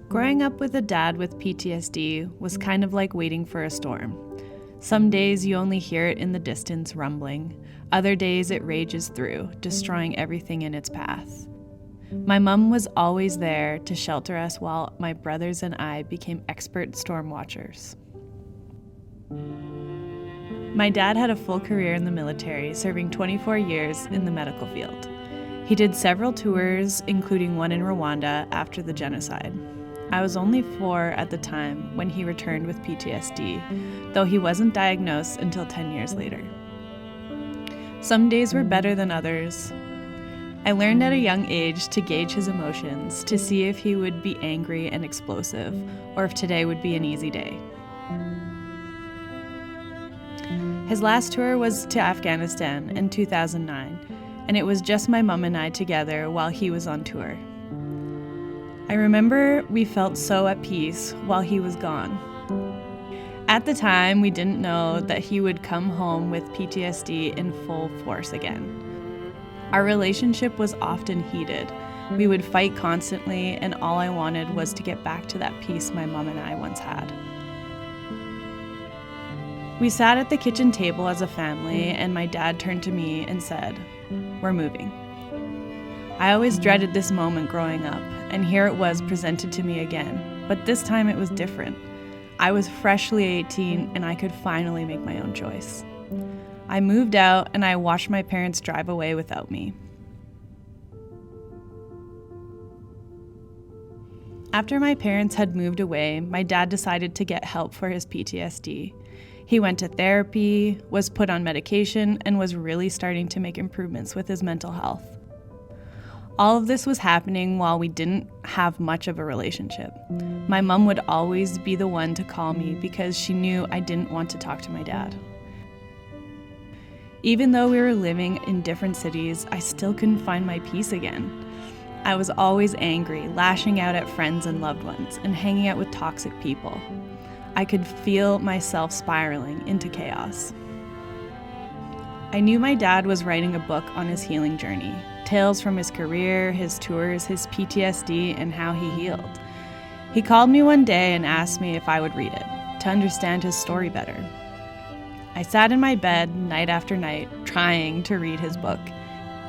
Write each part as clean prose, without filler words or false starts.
Growing up with a dad with PTSD was kind of like waiting for a storm. Some days you only hear it in the distance rumbling. Other days it rages through, destroying everything in its path. My mom was always there to shelter us while my brothers and I became expert storm watchers. My dad had a full career in the military, serving 24 years in the medical field. He did several tours, including one in Rwanda after the genocide. I was only 4 at the time when he returned with PTSD, though he wasn't diagnosed until 10 years later. Some days were better than others. I learned at a young age to gauge his emotions, to see if he would be angry and explosive, or if today would be an easy day. His last tour was to Afghanistan in 2009, and it was just my mom and I together while he was on tour. I remember we felt so at peace while he was gone. At the time, we didn't know that he would come home with PTSD in full force again. Our relationship was often heated. We would fight constantly, and all I wanted was to get back to that peace my mom and I once had. We sat at the kitchen table as a family, and my dad turned to me and said, "We're moving." I always dreaded this moment growing up, and here it was presented to me again, but this time it was different. I was freshly 18, and I could finally make my own choice. I moved out, and I watched my parents drive away without me. After my parents had moved away, my dad decided to get help for his PTSD. He went to therapy, was put on medication, and was really starting to make improvements with his mental health. All of this was happening while we didn't have much of a relationship. My mom would always be the one to call me because she knew I didn't want to talk to my dad. Even though we were living in different cities, I still couldn't find my peace again. I was always angry, lashing out at friends and loved ones, and hanging out with toxic people. I could feel myself spiraling into chaos. I knew my dad was writing a book on his healing journey, tales from his career, his tours, his PTSD, and how he healed. He called me one day and asked me if I would read it, to understand his story better. I sat in my bed night after night, trying to read his book.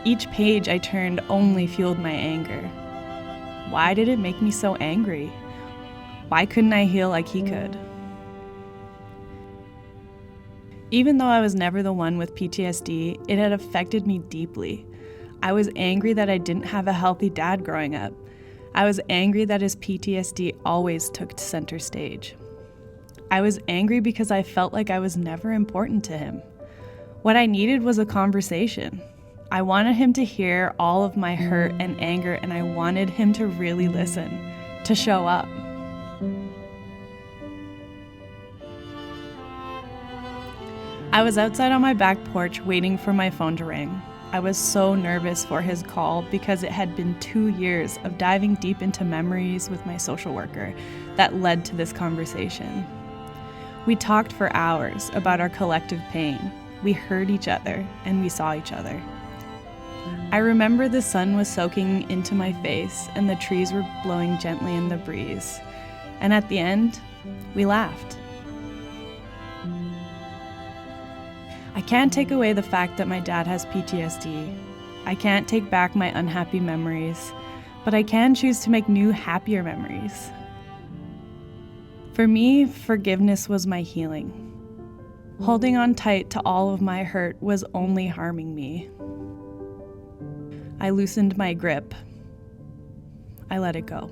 Each page I turned only fueled my anger. Why did it make me so angry? Why couldn't I heal like he could? Even though I was never the one with PTSD, it had affected me deeply. I was angry that I didn't have a healthy dad growing up. I was angry that his PTSD always took center stage. I was angry because I felt like I was never important to him. What I needed was a conversation. I wanted him to hear all of my hurt and anger, and I wanted him to really listen, to show up. I was outside on my back porch waiting for my phone to ring. I was so nervous for his call because it had been 2 years of diving deep into memories with my social worker that led to this conversation. We talked for hours about our collective pain. We heard each other and we saw each other. I remember the sun was soaking into my face and the trees were blowing gently in the breeze. And at the end, we laughed. I can't take away the fact that my dad has PTSD. I can't take back my unhappy memories, but I can choose to make new, happier memories. For me, forgiveness was my healing. Holding on tight to all of my hurt was only harming me. I loosened my grip. I let it go.